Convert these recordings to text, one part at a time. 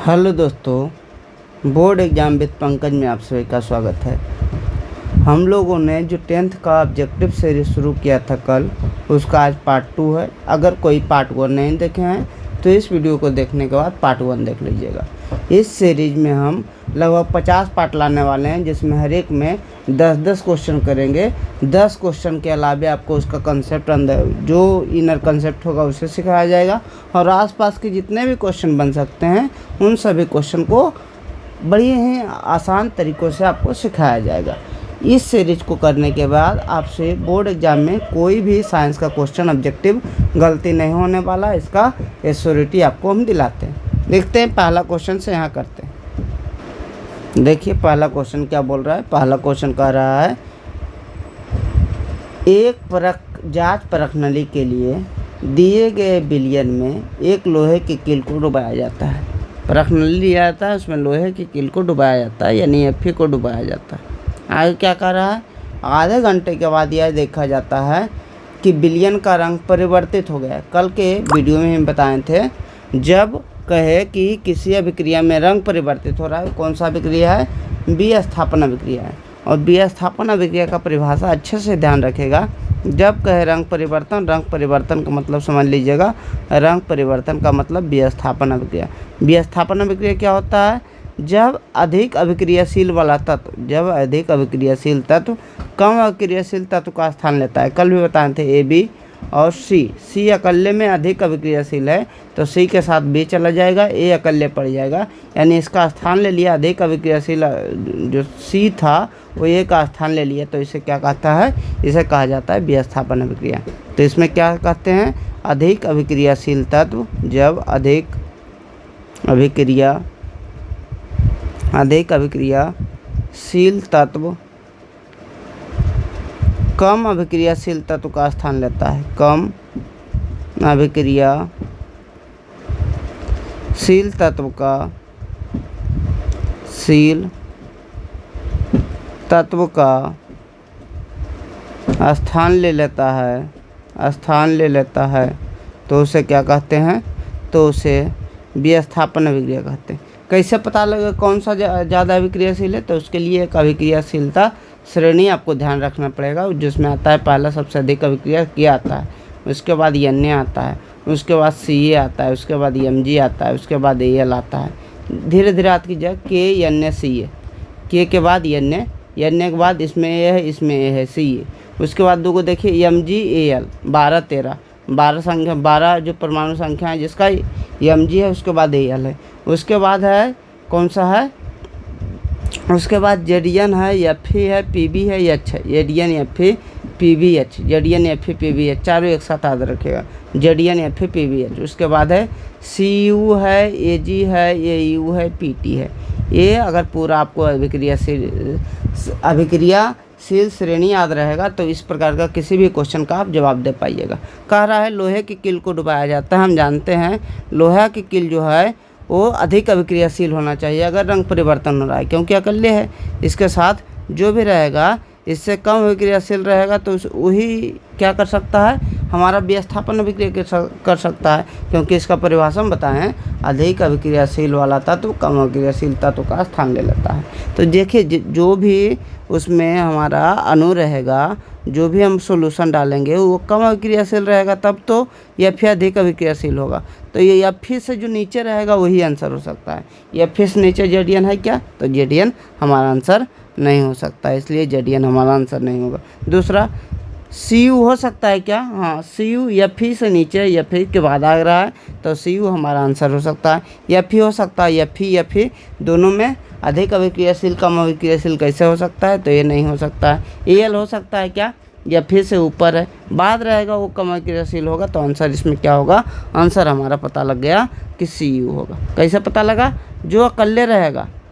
Hello दोस्तों, board exam with Pankaj में आप सभी का स्वागत है। हम लोगों ने जो 10th का ऑब्जेक्टिव सीरीज शुरू किया था कल, उसका आज पार्ट 2 है। अगर कोई पार्ट 1 नहीं देखे हैं तो इस वीडियो को देखने के बाद पार्ट 1 देख लीजिएगा। इस सीरीज में हम लगभग 50 पार्ट लाने वाले हैं, जिसमें हर एक में 10-10 क्वेश्चन करेंगे। 10 क्वेश्चन के अलावा आपको उसका कंसेप्ट अंदर जो इनर कंसेप्ट होगा उसे सिखाया जाएगा, और आसपास के जितने भी क्वेश्चन बन सकते हैं उन सभी क्वेश्चन को बड़ी ही आसान तरीक़ों से आपको सिखाया जाएगा। इस सीरीज को करने के बाद आपसे बोर्ड एग्ज़ाम में कोई भी साइंस का क्वेश्चन ऑब्जेक्टिव गलती नहीं होने वाला, इसका एश्योरिटी आपको हम दिलाते हैं। देखते हैं पहला क्वेश्चन से यहाँ करते हैं। देखिए पहला क्वेश्चन क्या बोल रहा है। पहला क्वेश्चन कह रहा है, एक जांच परख नली के लिए दिए गए बिलियन में एक लोहे की कील को डुबाया जाता है। परख नली लिया जाता है, उसमें लोहे की कील को डुबाया जाता है, यानी एफ को डुबाया जाता है। आगे क्या कर रहा है, आधे घंटे के बाद यह देखा जाता है कि बिलियन का रंग परिवर्तित हो गया। कल के वीडियो में हम बताए थे, जब कहे कि किसी अभिक्रिया में रंग परिवर्तित हो रहा है, कौन सा अभिक्रिया है, विस्थापन अभिक्रिया है। और विस्थापन अभिक्रिया का परिभाषा अच्छे से ध्यान रखेगा। जब कहे रंग परिवर्तन का मतलब समझ लीजिएगा, रंग परिवर्तन का मतलब विस्थापन अभिक्रिया। विस्थापन अभिक्रिया क्या होता है, जब अधिक अभिक्रियाशील वाला तत्व, कम अभिक्रियाशील तत्व का स्थान लेता है। कल भी बताए थे ए बी और सी अकेले में अधिक अभिक्रियाशील है तो सी के साथ बी चला जाएगा, ए अकेले पड़ जाएगा, यानी इसका स्थान ले लिया। अधिक अभिक्रियाशील जो सी था वो ए का स्थान ले लिया, तो इसे क्या कहता है, इसे कहा जाता है विस्थापन अभिक्रिया। तो इसमें क्या कहते हैं, अधिक अभिक्रियाशील तत्व, जब अधिक अभिक्रियाशील तत्व कम अभिक्रियाशील तत्व का स्थान लेता है। कम अभिक्रियाशील तत्व का स्थान ले लेता है, तो उसे क्या कहते हैं, तो उसे विस्थापन अभिक्रिया कहते हैं। कैसे पता लगेगा कौन सा ज़्यादा अभिक्रियाशील है, तो उसके लिए एक अभिक्रियाशीलता श्रेणी आपको ध्यान रखना पड़ेगा, जिसमें आता है पहला सबसे अधिक अभिक्रिया किया आता है, उसके बाद Na आता है, उसके बाद Ca आता है, उसके बाद Mg आता है, उसके बाद Al आता है। धीरे धीरे याद कीजिए, K Na Ca, K के बाद Na के बाद इसमें A है, इसमें A है, Ca। उसके बाद दो को देखिए Mg Al, 12 संख्या, 12 जो परमाणु संख्या है जिसका Mg है, उसके बाद Al है। उसके बाद है कौन सा है, उसके बाद Zn है, Fe है, Pb है, H है। Zn Fe PbH, Zn Fe PbH, चारों एक साथ याद रखेगा, Zn Fe PbH। उसके बाद है Cu है, Ag है, Au है, Pt है। ये अगर पूरा आपको अभिक्रियाशील श्रेणी याद रहेगा तो इस प्रकार का किसी भी क्वेश्चन का आप जवाब दे पाइएगा। कह रहा है लोहे की कील को डुबाया जाता है। हम जानते हैं लोहा की कील जो है वो अधिक अभिक्रियाशील होना चाहिए अगर रंग परिवर्तन हो रहा है, क्योंकि अकेले है। इसके साथ जो भी रहेगा इससे कम अभिक्रियाशील रहेगा तो वही क्या कर सकता है, हमारा विस्थापन अभिक्रिया कर सकता है, क्योंकि इसका परिभाषा हम बताएं, अधिक अभिक्रियाशील वाला तत्व कम अभिक्रियाशील तत्व का स्थान ले लेता है। तो देखिए जो भी उसमें हमारा अणु रहेगा, जो भी हम सॉल्यूशन डालेंगे वो कम अभिक्रियाशील रहेगा, तब तो Fe अधिक अभिक्रियाशील होगा। तो ये Fe से जो नीचे रहेगा वही आंसर हो सकता है। Fe से नीचे Zn है क्या, तो Zn हमारा आंसर नहीं हो सकता, इसलिए Zn हमारा आंसर नहीं होगा। दूसरा Cu हो सकता है क्या, हाँ Cu Fe से नीचे, Fe के बाद आ रहा है तो Cu हमारा आंसर हो सकता है। Fe हो सकता है, Fe दोनों में अधिक अभिक्रियाशील कम अभिक्रियाशील कैसे हो सकता है, तो ये नहीं हो सकता है। Al हो सकता है क्या, Fe से ऊपर है, बाद रहेगा वो कम अभिक्रियाशील होगा, तो आंसर इसमें क्या होगा, आंसर हमारा पता लग गया कि Cu होगा। कैसे पता लगा,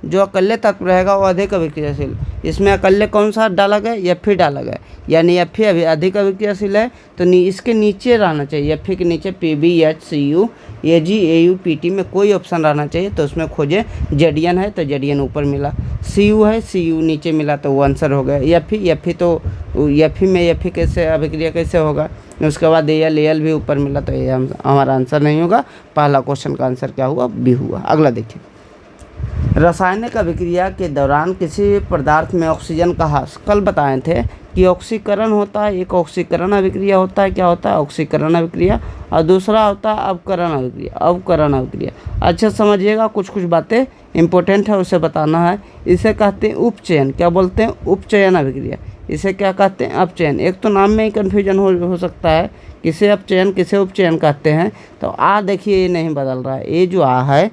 जो अकेले तत्व रहेगा वो अधिक अभिक्रियाशील। इसमें अकेले कौन सा डाला गया, Fe डाला गया, यानी Fe अभी अधिक अभिक्रियाशील है, तो इसके नीचे रहना चाहिए। Fe के नीचे PbH, Cu, Ag, Au, Pt में कोई ऑप्शन रहना चाहिए, तो उसमें खोजे Zn है तो Zn ऊपर मिला, Cu है, Cu नीचे मिला, तो वो आंसर हो गया। Fe तो Fe में Fe कैसे अभिक्रिया कैसे होगा, उसके बाद Al भी ऊपर मिला, तो ये हमारा आंसर नहीं होगा। पहला क्वेश्चन का आंसर क्या हुआ, बी हुआ। अगला देखिए, रासायनिक अभिक्रिया के दौरान किसी पदार्थ में ऑक्सीजन का ह्रास, कल बताए थे कि ऑक्सीकरण होता है, एक ऑक्सीकरण अभिक्रिया होता है, क्या होता है ऑक्सीकरण अभिक्रिया, और दूसरा होता है अवकरण अभिक्रिया, अवकरण अभिक्रिया। अच्छा समझिएगा, कुछ कुछ बातें इंपॉर्टेंट है उसे बताना है। इसे कहते हैं उपचयन, क्या बोलते हैं उपचयन अभिक्रिया, इसे क्या कहते हैं अपचयन। एक तो नाम में ही कन्फ्यूजन हो सकता है, किसे अपचयन किसे उपचयन कहते हैं। तो आ देखिए ये नहीं बदल रहा है, ये जो आ है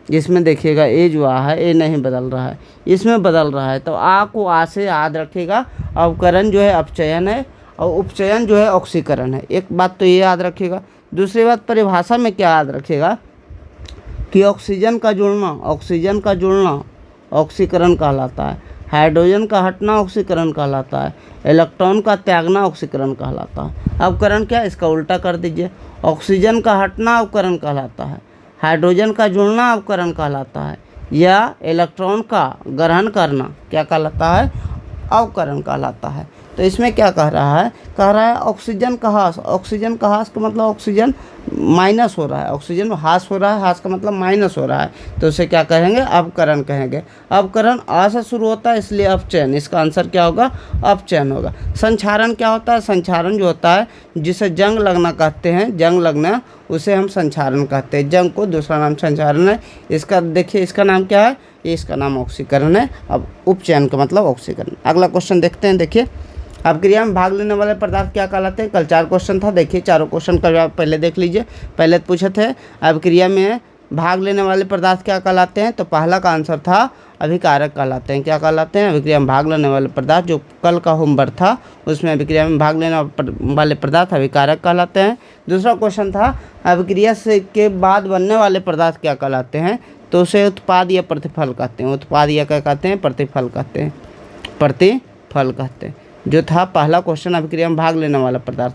इसमें देखिएगा, ये जो आ है ये नहीं बदल रहा है, इसमें बदल रहा है। तो आ को आ से याद रखिएगा, अवकरण जो है अपचयन है और उपचयन जो है ऑक्सीकरण है। एक बात तो ये याद रखिएगा। दूसरी बात परिभाषा में क्या याद रखिएगा कि ऑक्सीजन का जुड़ना ऑक्सीकरण कहलाता है, हाइड्रोजन का हटना ऑक्सीकरण कहलाता है, इलेक्ट्रॉन का त्यागना ऑक्सीकरण कहलाता है। अवकरण क्या, इसका उल्टा कर दीजिए, ऑक्सीजन का हटना अवकरण कहलाता है, हाइड्रोजन का जुड़ना अवकरण कहलाता है, या इलेक्ट्रॉन का ग्रहण करना क्या कहलाता है अवकरण कहलाता है। तो इसमें क्या कह रहा है ऑक्सीजन का ह्रास, ऑक्सीजन का ह्रास का मतलब ऑक्सीजन माइनस हो रहा है, ऑक्सीजन ह्रास हो रहा है, ह्रास का मतलब माइनस हो रहा है, तो उसे क्या कहेंगे अवकरण कहेंगे। अवकरण आ से शुरू होता है इसलिए अपचयन, इसका आंसर क्या होगा अपचयन होगा। संक्षारण क्या होता है, संक्षारण जो होता है जिसे जंग लगना कहते हैं, जंग लगना उसे हम संक्षारण कहते हैं, जंग को दूसरा नाम संक्षारण है। इसका देखिए इसका नाम क्या है, इसका नाम ऑक्सीकरण है। अब उपचयन का मतलब ऑक्सीकरण। अगला क्वेश्चन देखते हैं। देखिए अभिक्रिया में भाग लेने वाले पदार्थ क्या कहलाते हैं। कल 4 क्वेश्चन था, देखिए चारों क्वेश्चन का जवाब पहले देख लीजिए। पहले पूछे थे अभिक्रिया में भाग लेने वाले पदार्थ क्या कहलाते हैं, तो पहला का आंसर था अभिकारक कहलाते हैं। क्या कहलाते हैं, अभिक्रिया में भाग लेने वाले पदार्थ। जो कल का होमवर्क था उसमें अभिक्रिया में भाग लेने वाले पदार्थ अभिकारक कहलाते हैं। दूसरा क्वेश्चन था अभिक्रिया से के बाद बनने वाले पदार्थ क्या कहलाते हैं, तो उसे उत्पाद या प्रतिफल कहते हैं। उत्पाद या क्या कहते हैं, प्रतिफल कहते हैं, प्रतिफल कहते हैं। जो था पहला क्वेश्चन अभिक्रिया में भाग लेने वाला पदार्थ,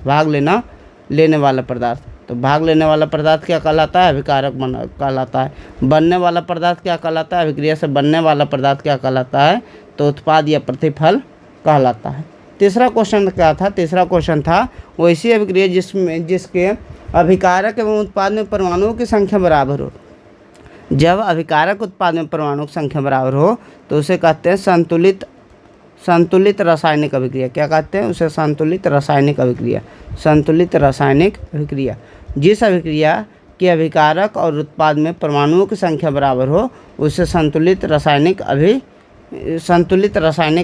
लेने वाला पदार्थ, तो भाग लेने वाला पदार्थ क्या कहलाता है अभिकारक कहलाता है। बनने वाला पदार्थ क्या कहलाता है, अभिक्रिया से बनने वाला पदार्थ क्या कहलाता है, तो उत्पाद या प्रतिफल कहलाता है। तीसरा क्वेश्चन क्या था, तीसरा क्वेश्चन था वैसी अभिक्रिया जिसके अभिकारक एवं उत्पाद में परमाणुओं की संख्या बराबर हो। जब अभिकारक उत्पाद में परमाणु की संख्या बराबर हो तो उसे कहते हैं संतुलित रासायनिक अभिक्रिया। क्या कहते हैं उसे, संतुलित रासायनिक अभिक्रिया, संतुलित रासायनिक अभिक्रिया। जिस अभिक्रिया के अभिकारक और उत्पाद में परमाणुओं की संख्या बराबर हो उसे संतुलित रासायनिक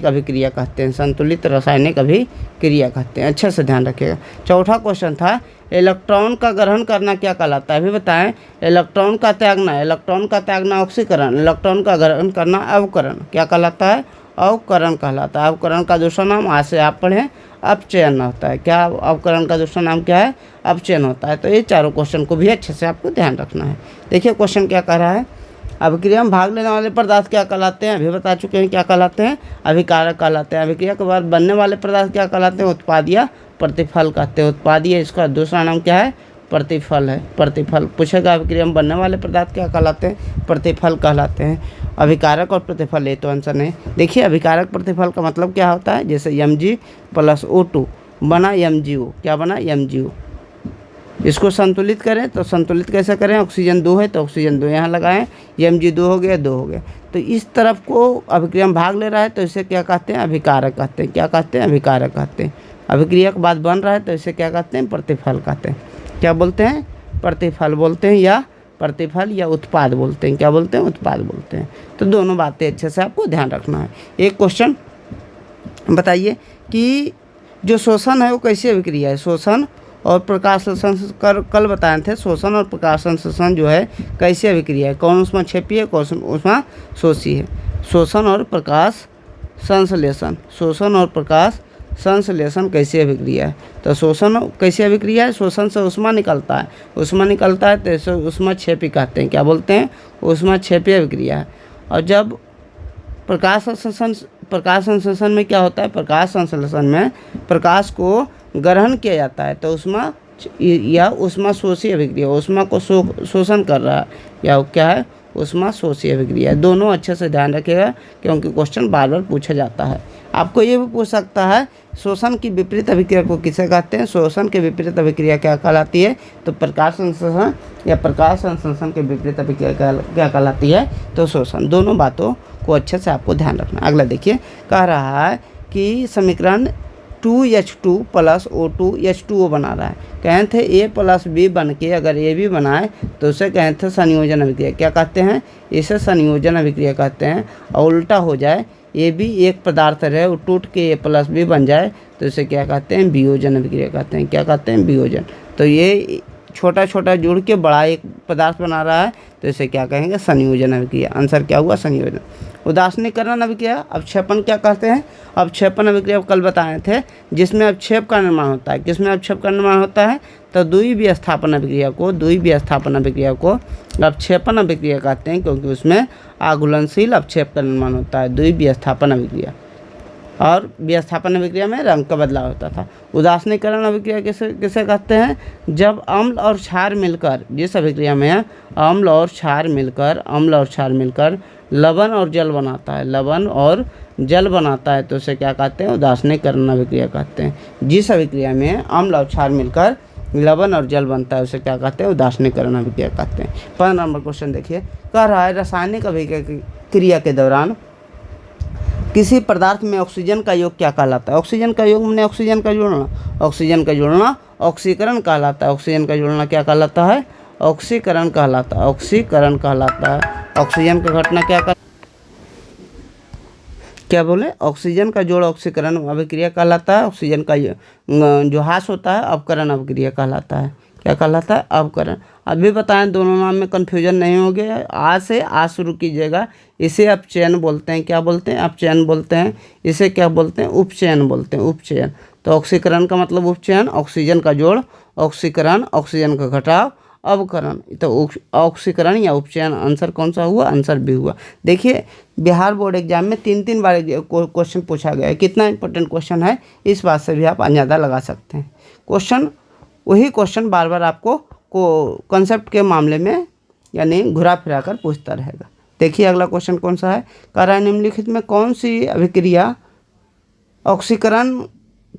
अभिक्रिया कहते हैं, संतुलित रासायनिक अभिक्रिया कहते हैं। अच्छे से ध्यान रखिएगा। चौथा क्वेश्चन था इलेक्ट्रॉन का ग्रहण करना क्या कहलाता है, अभी बताएं। इलेक्ट्रॉन का त्यागना ऑक्सीकरण, इलेक्ट्रॉन का ग्रहण करना अवकरण क्या कहलाता है, अवकरण कहलाता है। अवकरण का दूसरा नाम आज से आप पढ़ें अपचयन होता है। क्या अवकरण का दूसरा नाम क्या है, अपचयन होता है। तो ये चारों क्वेश्चन को भी अच्छे से आपको ध्यान रखना है। देखिए क्वेश्चन क्या कह रहा है, अभिक्रिया में भाग लेने वाले पदार्थ क्या कहलाते हैं, अभी बता चुके हैं क्या कहलाते हैं, अभिकारक कहलाते हैं। अभिक्रिया के बाद बनने वाले पदार्थ क्या कहलाते हैं, उत्पाद या प्रतिफल कहते हैं। उत्पाद या इसका दूसरा नाम क्या है, प्रतिफल है, प्रतिफल। पूछेगा अभिक्रिया में बनने वाले पदार्थ क्या कहलाते हैं, प्रतिफल कहलाते हैं। अभिकारक और प्रतिफल ये तो आंसर नहीं। देखिए अभिकारक प्रतिफल का मतलब क्या होता है, जैसे Mg + O2 बना MgO, क्या बना MgO। इसको संतुलित करें तो संतुलित कैसे करें, ऑक्सीजन 2 है तो ऑक्सीजन 2 यहाँ लगाएं, Mg 2 हो गया, 2 हो गया। तो इस तरफ को अभिक्रिया में भाग ले रहा है तो इसे क्या कहते हैं, अभिकारक कहते हैं। क्या कहते हैं, अभिकारक कहते हैं। अभिक्रिया के बाद बन रहा है तो इसे क्या कहते हैं, प्रतिफल कहते हैं। क्या बोलते हैं, प्रतिफल बोलते हैं, या प्रतिफल या उत्पाद बोलते हैं। क्या बोलते हैं, उत्पाद बोलते हैं। तो दोनों बातें अच्छे से आपको ध्यान रखना है। एक क्वेश्चन बताइए कि जो शोषण है वो कैसी अभिक्रिया है। शोषण और प्रकाश संश्लेषण कल बताए थे, शोषण और प्रकाश संश्लेषण जो है कैसी अभिक्रिया है, कौन उसमें छेपी है, कौन उसमें शोषी है। शोषण और प्रकाश संश्लेषण, शोषण और प्रकाश संश्लेषण कैसी अभिक्रिया है। तो शोषण कैसी अभिक्रिया है, शोषण से ऊष्मा निकलता है, ऊष्मा निकलता है तो इसे ऊष्माक्षेपी कहते हैं। क्या बोलते हैं, ऊष्माक्षेपी अभिक्रिया है। और जब प्रकाश संश्लेषण में क्या होता है, प्रकाश संश्लेषण में प्रकाश को ग्रहण किया जाता है तो ऊष्मा या ऊष्मा शोषी अभिक्रिया, ऊष्मा को शोषण कर रहा है या क्या है, ऊष्मा शोषी अभिक्रिया। दोनों अच्छे से ध्यान रखिएगा क्योंकि क्वेश्चन बार बार पूछा जाता है। आपको ये भी पूछ सकता है शोषण की विपरीत अभिक्रिया को किसे कहते हैं। शोषण के विपरीत अभिक्रिया क्या कहलाती है, तो प्रकाश संश्लेषण या प्रकाश संश्लेषण के विपरीत अभिक्रिया क्या कहलाती है, तो शोषण। दोनों बातों को अच्छे से आपको ध्यान रखना। अगला देखिए, कह रहा है कि समीकरण 2H2 + O2 H2O बना रहा है। कहें थे A + B बन के अगर A भी बनाए तो उसे कहें थे संयोजन अभिक्रिया। क्या कहते हैं, इसे संयोजन अभिक्रिया कहते हैं। और उल्टा हो जाए, ये भी एक पदार्थ रहे वो टूट के A + B बन जाए तो इसे क्या कहते हैं, वियोजन अभिक्रिया कहते हैं। क्या कहते हैं, वियोजन। तो ये छोटा छोटा जुड़ के बड़ा एक पदार्थ बना रहा है तो इसे क्या कहेंगे, संयोजन अभिक्रिया। आंसर क्या हुआ, संयोजन। उदासीनीकरण अभिक्रिया, अवक्षेपण क्या कहते हैं। अवक्षेपण अभिक्रिया कल बताए थे, जिसमें अवक्षेप का निर्माण होता है। किसमें अवक्षेप का निर्माण होता है, तो द्वि विस्थापन अभिक्रिया को अवक्षेपण अभिक्रिया कहते हैं, क्योंकि उसमें आघूलनशील अवक्षेप का निर्माण होता है, द्वि विस्थापन अभिक्रिया। और विस्थापन अभिक्रिया में रंग का बदलाव होता था। उदासीनीकरण अभिक्रिया किसे कहते हैं, जब अम्ल और क्षार मिलकर, जिस अभिक्रिया में अम्ल और क्षार मिलकर लवण और जल बनाता है, तो उसे क्या कहते हैं, उदासीनीकरण अभिक्रिया कहते हैं। जिस अभिक्रिया में अम्ल और क्षार मिलकर लवण और जल बनता है उसे क्या कहते हैं, उदासीनीकरण अभिक्रिया कहते हैं। 15 नंबर क्वेश्चन देखिए, कह रहा है रासायनिक अभिक्रिया के दौरान किसी पदार्थ में ऑक्सीजन का योग क्या कहलाता है। ऑक्सीजन का योग माने ऑक्सीजन का जुड़ना ऑक्सीकरण कहलाता है। ऑक्सीजन का जुड़ना क्या कहलाता है, ऑक्सीकरण कहलाता है। ऑक्सीजन का घटना क्या बोले, ऑक्सीजन का जोड़ ऑक्सीकरण अभिक्रिया कहलाता है। ऑक्सीजन का जो ह्रास होता है अवकरण अभिक्रिया कहलाता है। क्या कहलाता है, अवकरण। अभी बताएं, दोनों नाम में कन्फ्यूजन नहीं हो गया। आ से आ शुरू कीजिएगा। इसे अपचयन बोलते हैं। क्या बोलते हैं, अपचयन बोलते हैं। इसे क्या बोलते हैं, उपचयन बोलते हैं, उपचयन। तो ऑक्सीकरण का मतलब उपचयन, ऑक्सीजन का जोड़ ऑक्सीकरण, ऑक्सीजन का घटाव अवकरण। तो ऑक्सीकरण या उपचयन। आंसर कौन सा हुआ, आंसर बी हुआ। देखिए, बिहार बोर्ड एग्जाम में 3 बार क्वेश्चन पूछा गया है। कितना इंपॉर्टेंट क्वेश्चन है, इस बात से भी आप अंदाजा लगा सकते हैं। वही क्वेश्चन बार बार आपको कॉन्सेप्ट के मामले में यानी घुरा फिरा कर पूछता रहेगा। देखिए अगला क्वेश्चन कौन सा है, कह रहा है निम्नलिखित में कौन सी अभिक्रिया ऑक्सीकरण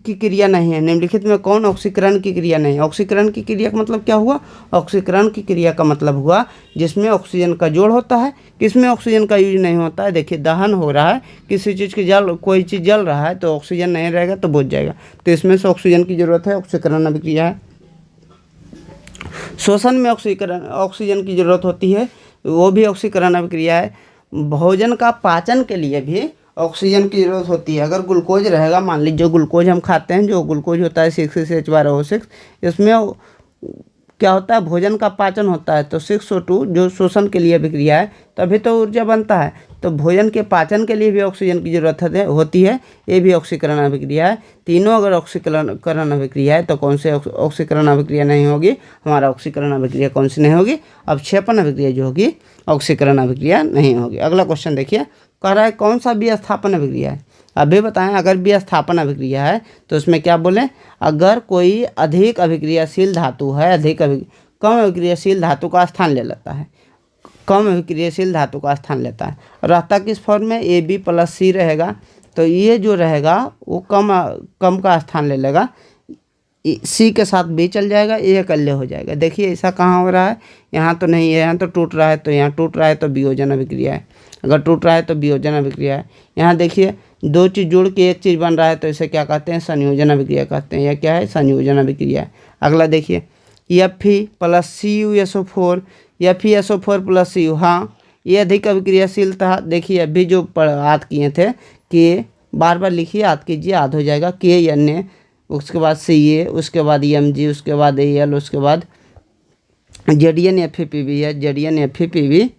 की क्रिया नहीं है। निम्नलिखित में कौन ऑक्सीकरण की क्रिया नहीं है। ऑक्सीकरण की क्रिया का मतलब क्या हुआ, ऑक्सीकरण की क्रिया का मतलब हुआ जिसमें ऑक्सीजन का जोड़ होता है, किसमें ऑक्सीजन का यूज नहीं होता है। देखिए, दहन हो रहा है, किसी चीज़ की कोई चीज़ जल रहा है तो ऑक्सीजन नहीं रहेगा तो बुझ जाएगा, तो इसमें से ऑक्सीजन की जरूरत है, ऑक्सीकरण अभिक्रिया है। श्वसन में ऑक्सीजन की जरूरत होती है, वो भी ऑक्सीकरण अभिक्रिया है। भोजन का पाचन के लिए भी ऑक्सीजन की जरूरत होती है। अगर ग्लूकोज रहेगा, मान लीजिए जो ग्लूकोज हम खाते हैं, जो ग्लूकोज होता है 6H12O6, इसमें क्या होता है, भोजन का पाचन होता है, तो 6O2 जो शोषण के लिए अभिक्रिया है, तभी तो ऊर्जा बनता है। तो भोजन के पाचन के लिए भी ऑक्सीजन की जरूरत होती है, ये भी ऑक्सीकरण अभिक्रिया है। तीनों अगर ऑक्सीकरण अभिक्रिया है तो कौन से ऑक्सीकरण अभिक्रिया नहीं होगी, हमारा ऑक्सीकरण अभिक्रिया कौन सी नहीं होगी, अवक्षेपण अभिक्रिया जो होगी ऑक्सीकरण अभिक्रिया नहीं होगी। अगला क्वेश्चन देखिए, कह रहा है कौन सा विस्थापन अभिक्रिया है। अभी बताएं, अगर विस्थापन अभिक्रिया है तो उसमें क्या बोलें, अगर कोई अधिक अभिक्रियाशील धातु है, कम अभिक्रियाशील धातु का स्थान ले लेता है, कम अभिक्रियाशील धातु का स्थान लेता है, रहता किस फॉर्म में, AB+C रहेगा, तो ये जो रहेगा वो कम का स्थान ले लेगा, C के साथ B चल जाएगा, ये अकेले हो जाएगा। देखिए ऐसा कहाँ हो रहा है, यहाँ तो नहीं है, यहाँ तो टूट रहा है, तो यहाँ टूट रहा है तो वियोजन अभिक्रिया है। अगर टूट रहा है तो वियोजन अभिक्रिया है। यहाँ देखिए, दो चीज़ जुड़ के एक चीज़ बन रहा है तो इसे क्या कहते हैं, संयोजन अभिक्रिया कहते हैं। यह क्या है, संयोजन अभिक्रिया है। अगला देखिए, Fe+CuSO4, FeSO4+Cu, हाँ ये अधिक अभिक्रियाशील था। देखिए अभी जो याद किए थे कि बार बार लिखिए, याद कीजिए, याद हो जाएगा। Na, उसके बाद Ca, उसके बाद Mg, उसके बाद Al, उसके बाद ZnFePbH, ZnFePbH,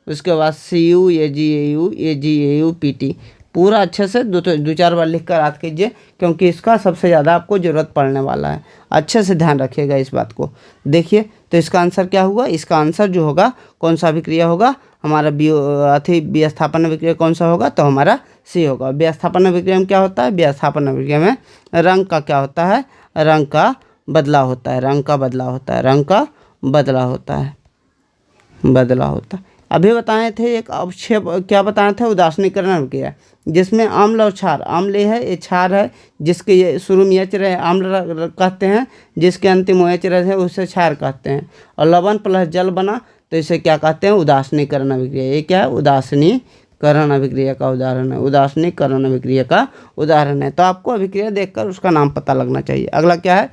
उसके बाद Cu, AgAu, AgAuPt। पूरा अच्छे से 2-4 बार लिख कर याद कीजिए, क्योंकि इसका सबसे ज़्यादा आपको ज़रूरत पड़ने वाला है। अच्छे से ध्यान रखिएगा इस बात को। देखिए तो इसका आंसर क्या हुआ, इसका आंसर जो होगा कौन सा अभिक्रिया होगा, हमारा विस्थापन अभिक्रिया कौन सा होगा, तो हमारा C होगा। विस्थापन अभिक्रिया में क्या होता है, विस्थापन अभिक्रिया में रंग का क्या होता है, रंग का बदलाव होता है, रंग का बदलाव होता है, रंग का बदलाव होता है, बदलाव होता है। अभी बताए थे एक अवक्षेप, क्या बताए थे, उदासीनीकरण अभिक्रिया, जिसमें अम्ल और क्षार, अम्ल ये है, ये क्षार है, जिसके ये शुरू में एच रहे अम्ल कहते हैं, जिसके अंतिम एच रहे हैं उसे क्षार कहते हैं। और लवण प्लस जल बना तो इसे क्या कहते हैं, उदासीनीकरण अभिक्रिया। ये क्या है, उदासीनीकरण अभिक्रिया का उदाहरण है, उदासीनीकरण अभिक्रिया का उदाहरण है। तो आपको अभिक्रिया देखकर उसका नाम पता लगना चाहिए। अगला क्या है,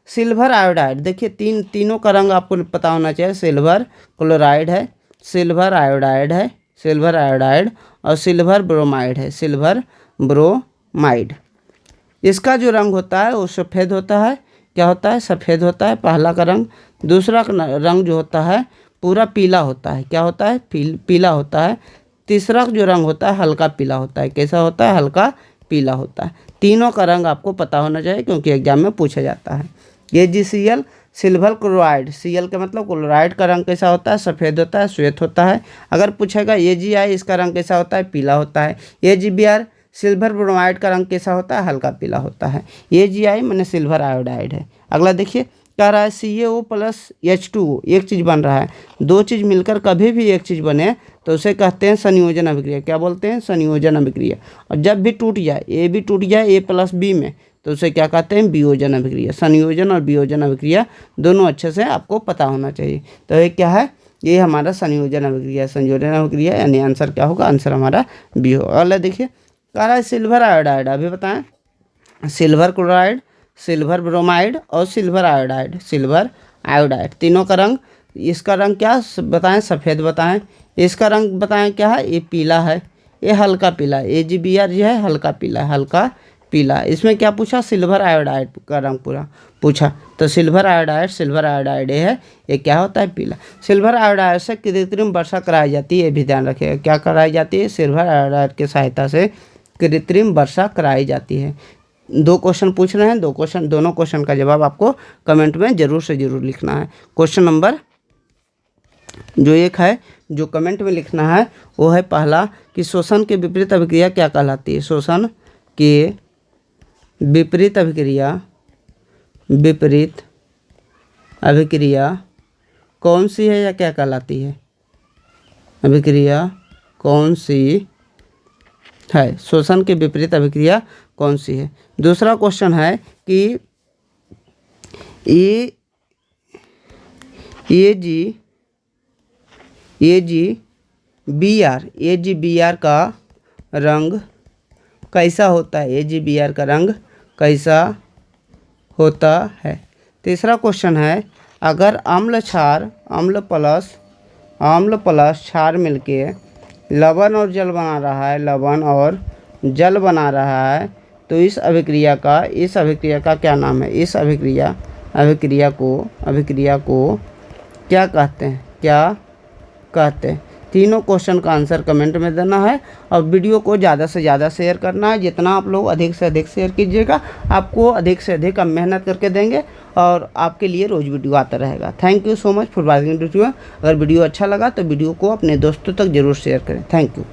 सिल्वर आयोडाइड। देखिए तीनों का रंग आपको पता होना चाहिए। सिल्वर क्लोराइड है, सिल्वर आयोडाइड है, सिल्वर आयोडाइड, और सिल्वर ब्रोमाइड है, सिल्वर ब्रोमाइड। इसका जो रंग होता है वो सफ़ेद होता है। क्या होता है, सफ़ेद होता है पहला का रंग। दूसरा रंग जो होता है पूरा पीला होता है। क्या होता है, पीला होता है। तीसरा जो रंग होता है हल्का पीला होता है। कैसा होता है, हल्का पीला होता है। तीनों का रंग आपको पता होना चाहिए क्योंकि एग्जाम में पूछा जाता है। AgCl सिल्वर क्लोराइड, Cl का मतलब क्लोराइड का रंग कैसा होता है, सफ़ेद होता है, श्वेत होता है। अगर पूछेगा AgI इसका रंग कैसा होता है, पीला होता है। AgBr सिल्वर ब्रोमाइड का रंग कैसा होता है, हल्का पीला होता है। AgI माने सिल्वर आयोडाइड है। अगला देखिए कह रहा है CaO प्लस H2O एक चीज़ बन रहा है। दो चीज़ मिलकर कभी भी एक चीज़ बने तो उसे कहते हैं संयोजन अभिक्रिया। क्या बोलते हैं, संयोजन अभिक्रिया। और जब भी टूट जाए, A भी टूट जाए A प्लस B में, तो उसे क्या कहते हैं, वियोजन अभिक्रिया। संयोजन और वियोजन अभिक्रिया दोनों अच्छे से आपको पता होना चाहिए। तो ये क्या है, ये हमारा संयोजन अभिक्रिया, संयोजन अभिक्रिया, यानी आंसर क्या होगा, आंसर हमारा बी होगा। अगला देखिए कह रहा है सिल्वर आयोडाइड। अभी बताएं, सिल्वर क्लोराइड, सिल्वर ब्रोमाइड और सिल्वर आयोडाइड, सिल्वर आयोडाइड तीनों का रंग, इसका रंग क्या बताएं, सफ़ेद बताएं। इसका रंग बताएं क्या है, ये पीला है, ये हल्का पीला। AgBr जो है हल्का पीला, हल्का पीला। इसमें क्या पूछा, सिल्वर आयोडाइड का रंग पूरा पूछा। तो सिल्वर आयोडाइड ये है, ये क्या होता है, पीला। सिल्वर आयोडाइड से कृत्रिम वर्षा कराई जाती है, ये भी ध्यान रखिएगा। क्या कराई जाती है, सिल्वर आयोडाइड की सहायता से कृत्रिम वर्षा कराई जाती है। 2 क्वेश्चन पूछ रहे हैं, दोनों क्वेश्चन का जवाब आपको कमेंट में ज़रूर से ज़रूर लिखना है। क्वेश्चन नंबर जो 1 है, जो कमेंट में लिखना है वो है पहला कि शोषण के विपरीत अभिक्रिया क्या कहलाती है। शोषण के विपरीत अभिक्रिया कौन सी है या क्या कहलाती है, अभिक्रिया कौन सी है, शोषण के विपरीत अभिक्रिया कौन सी है। दूसरा क्वेश्चन है कि AgBr का रंग कैसा होता है, AgBr का रंग कैसा होता है। तीसरा क्वेश्चन है, अगर अम्ल प्लस क्षार मिलके लवण और जल बना रहा है, लवण और जल बना रहा है, तो इस अभिक्रिया का क्या नाम है। इस अभिक्रिया को क्या कहते हैं। तीनों क्वेश्चन का आंसर कमेंट में देना है और वीडियो को ज़्यादा से ज़्यादा शेयर करना है। जितना आप लोग अधिक से अधिक शेयर कीजिएगा, आपको अधिक से अधिक हम मेहनत करके देंगे और आपके लिए रोज़ वीडियो आता रहेगा। Thank you so much for watching video. अगर वीडियो अच्छा लगा तो वीडियो को अपने दोस्तों तक ज़रूर शेयर करें। Thank you.